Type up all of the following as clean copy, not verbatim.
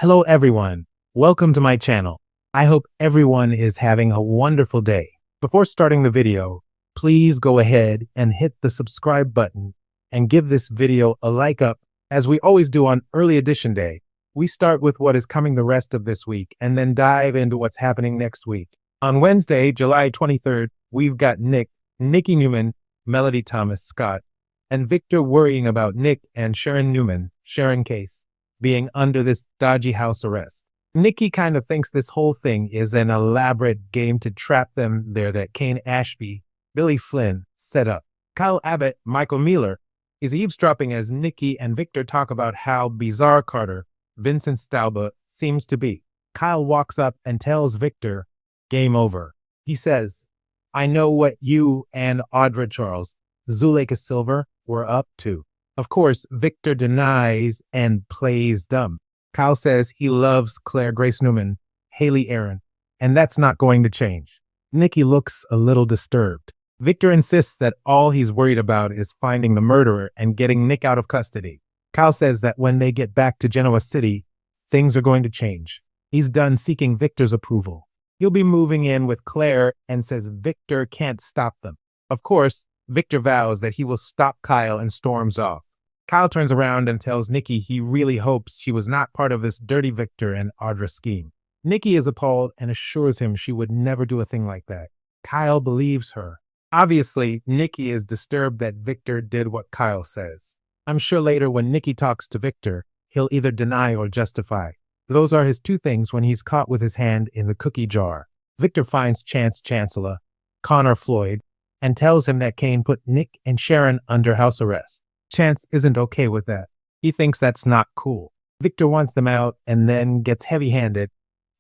Hello everyone, welcome to my channel. I hope everyone is having a wonderful day. Before starting the video, please go ahead and hit the subscribe button and give this video a like up. As we always do on early edition day, we start with what is coming the rest of this week and then dive into what's happening next week. On Wednesday, July 23rd, we've got Nikki Newman, Melody Thomas Scott, and Victor worrying about Nick and Sharon Newman, Sharon Case, being under this dodgy house arrest. Nikki kind of thinks this whole thing is an elaborate game to trap them there that Kane Ashby, Billy Flynn, set up. Kyle Abbott, Michael Mealer, is eavesdropping as Nikki and Victor talk about how bizarre Carter, Vincent Stauba, seems to be. Kyle walks up and tells Victor, game over. He says, I know what you and Audra Charles, Zuleika Silver, were up to. Of course, Victor denies and plays dumb. Kyle says he loves Claire Grace Newman, Haley Aaron, and that's not going to change. Nikki looks a little disturbed. Victor insists that all he's worried about is finding the murderer and getting Nick out of custody. Kyle says that when they get back to Genoa City, things are going to change. He's done seeking Victor's approval. He'll be moving in with Claire and says Victor can't stop them. Of course, Victor vows that he will stop Kyle and storms off. Kyle turns around and tells Nikki he really hopes she was not part of this dirty Victor and Audra scheme. Nikki is appalled and assures him she would never do a thing like that. Kyle believes her. Obviously, Nikki is disturbed that Victor did what Kyle says. I'm sure later when Nikki talks to Victor, he'll either deny or justify. Those are his two things when he's caught with his hand in the cookie jar. Victor finds Chance Chancellor, Connor Floyd, and tells him that Kane put Nick and Sharon under house arrest. Chance isn't okay with that. He thinks that's not cool. Victor wants them out and then gets heavy-handed,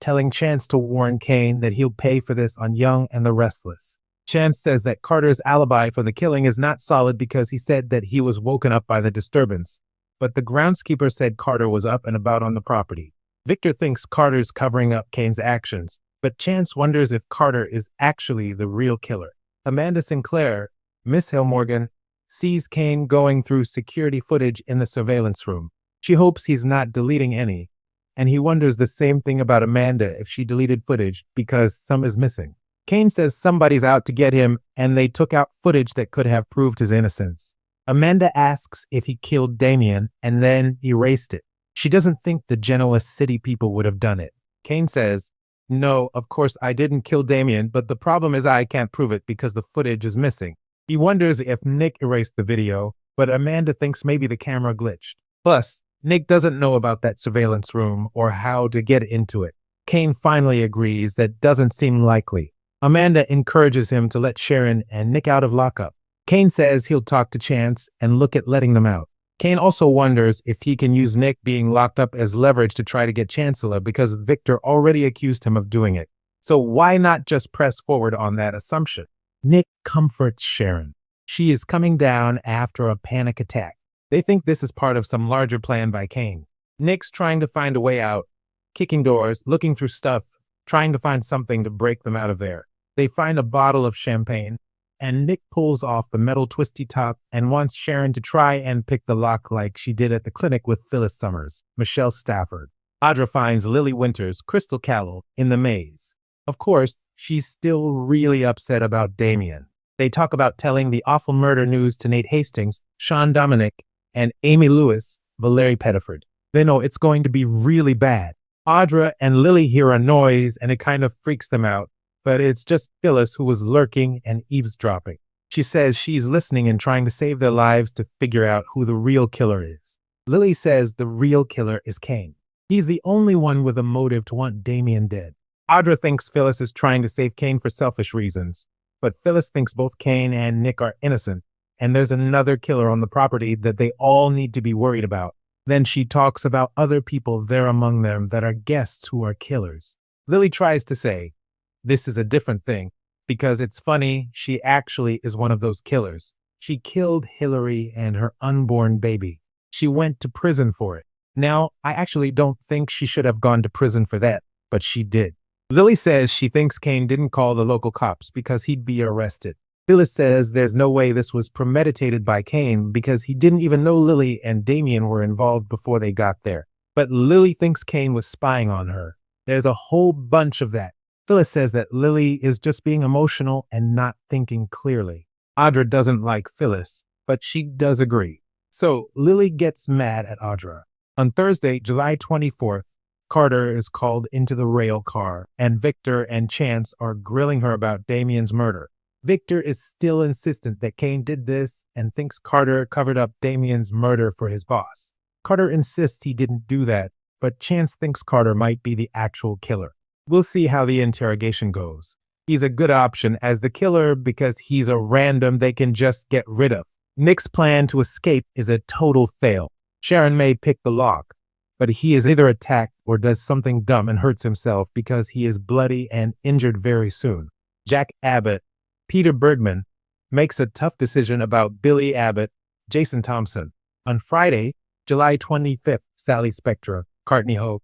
telling Chance to warn Kane that he'll pay for this on Young and the Restless. Chance says that Carter's alibi for the killing is not solid because he said that he was woken up by the disturbance, but the groundskeeper said Carter was up and about on the property. Victor thinks Carter's covering up Kane's actions, but Chance wonders if Carter is actually the real killer. Amanda Sinclair, Miss Hill Morgan, sees Kane going through security footage in the surveillance room. She hopes he's not deleting any, and he wonders the same thing about Amanda if she deleted footage because some is missing. Kane says somebody's out to get him, and they took out footage that could have proved his innocence. Amanda asks if he killed Damien and then erased it. She doesn't think the Genoa City people would have done it. Kane says, no, of course I didn't kill Damien, but the problem is I can't prove it because the footage is missing. He wonders if Nick erased the video, but Amanda thinks maybe the camera glitched. Plus, Nick doesn't know about that surveillance room or how to get into it. Kane finally agrees that doesn't seem likely. Amanda encourages him to let Sharon and Nick out of lockup. Kane says he'll talk to Chance and look at letting them out. Kane also wonders if he can use Nick being locked up as leverage to try to get Chancellor because Victor already accused him of doing it. So why not just press forward on that assumption? Nick comforts Sharon. She is coming down after a panic attack. They think this is part of some larger plan by Kane. Nick's trying to find a way out, kicking doors, looking through stuff, trying to find something to break them out of there. They find a bottle of champagne, and Nick pulls off the metal twisty top and wants Sharon to try and pick the lock like she did at the clinic with Phyllis Summers, Michelle Stafford. Audra finds Lily Winters, Crystal Calloway, in the maze. Of course, she's still really upset about Damien. They talk about telling the awful murder news to Nate Hastings, Sean Dominic, and Amy Lewis, Valerie Pettiford. They know it's going to be really bad. Audra and Lily hear a noise and it kind of freaks them out, but it's just Phyllis who was lurking and eavesdropping. She says she's listening and trying to save their lives to figure out who the real killer is. Lily says the real killer is Kane. He's the only one with a motive to want Damien dead. Audra thinks Phyllis is trying to save Kane for selfish reasons, but Phyllis thinks both Kane and Nick are innocent, and there's another killer on the property that they all need to be worried about. Then she talks about other people there among them that are guests who are killers. Lily tries to say, this is a different thing, because it's funny, she actually is one of those killers. She killed Hillary and her unborn baby. She went to prison for it. Now, I actually don't think she should have gone to prison for that, but she did. Lily says she thinks Kane didn't call the local cops because he'd be arrested. Phyllis says there's no way this was premeditated by Kane because he didn't even know Lily and Damien were involved before they got there. but Lily thinks Kane was spying on her. There's a whole bunch of that. Phyllis says that Lily is just being emotional and not thinking clearly. Audra doesn't like Phyllis, but she does agree. So Lily gets mad at Audra. On Thursday, July 24th, Carter is called into the rail car, and Victor and Chance are grilling her about Damien's murder. Victor is still insistent that Kane did this and thinks Carter covered up Damien's murder for his boss. Carter insists he didn't do that, but Chance thinks Carter might be the actual killer. We'll see how the interrogation goes. He's a good option as the killer because he's a random they can just get rid of. Nick's plan to escape is a total fail. Sharon may pick the lock, but he is either attacked or does something dumb and hurts himself because he is bloody and injured very soon. Jack Abbott, Peter Bergman, makes a tough decision about Billy Abbott, Jason Thompson. On Friday, July 25th, Sally Spectra, Courtney Hope,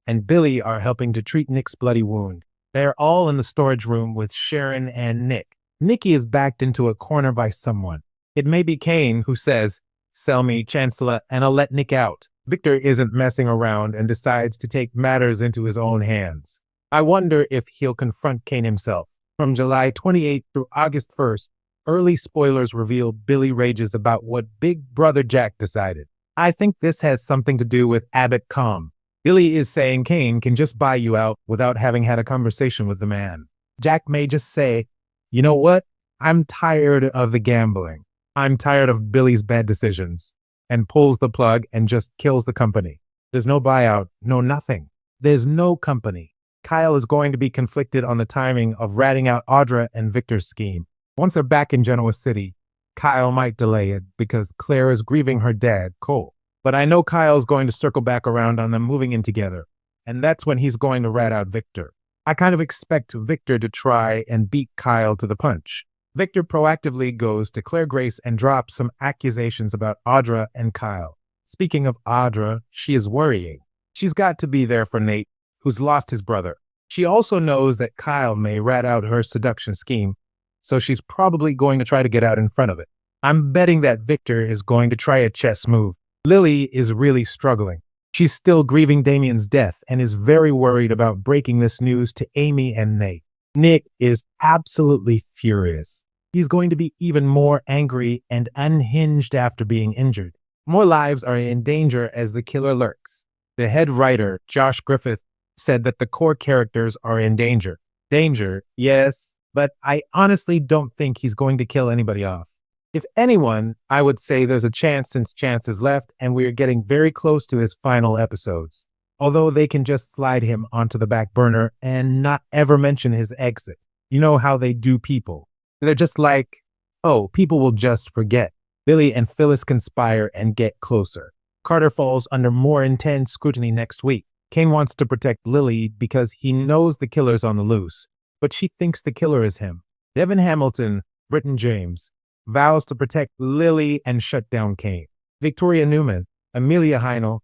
and Billy are helping to treat Nick's bloody wound. They are all in the storage room with Sharon and Nick. Nikki is backed into a corner by someone. It may be Kane, who says, "Sell me, Chancellor, and I'll let Nick out." Victor isn't messing around and decides to take matters into his own hands. I wonder if he'll confront Kane himself. From July 28th through August 1st, early spoilers reveal Billy rages about what Big Brother Jack decided. I think this has something to do with Abbott Calm. Billy is saying Kane can just buy you out without having had a conversation with the man. Jack may just say, "You know what? I'm tired of the gambling. I'm tired of Billy's bad decisions," and pulls the plug and just kills the company. There's no buyout, no nothing. There's no company. Kyle is going to be conflicted on the timing of ratting out Audra and Victor's scheme. Once they're back in Genoa City, Kyle might delay it because Claire is grieving her dad, Cole. But I know Kyle's going to circle back around on them moving in together, and that's when he's going to rat out Victor. I kind of expect Victor to try and beat Kyle to the punch. Victor proactively goes to Claire Grace and drops some accusations about Audra and Kyle. Speaking of Audra, she is worrying. She's got to be there for Nate, who's lost his brother. She also knows that Kyle may rat out her seduction scheme, so she's probably going to try to get out in front of it. I'm betting that Victor is going to try a chess move. Lily is really struggling. She's still grieving Damien's death and is very worried about breaking this news to Amy and Nate. Nick is absolutely furious. He's going to be even more angry and unhinged after being injured. More lives are in danger as the killer lurks. The head writer, Josh Griffith, said that the core characters are in danger. Danger, yes, but I honestly don't think he's going to kill anybody off. If anyone, I would say there's a chance since Chance is left and we are getting very close to his final episodes. Although they can just slide him onto the back burner and not ever mention his exit. You know how they do people. They're just like, oh, people will just forget. Billy and Phyllis conspire and get closer. Carter falls under more intense scrutiny next week. Kane wants to protect Lily because he knows the killer's on the loose, but she thinks the killer is him. Devin Hamilton, Britton James, vows to protect Lily and shut down Kane. Victoria Newman, Amelia Heinel,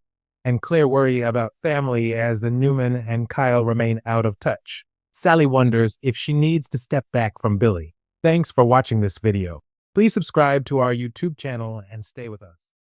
and Claire worry about family as the Newman and Kyle remain out of touch. Sally wonders if she needs to step back from Billy. Thanks for watching this video. Please subscribe to our YouTube channel and stay with us.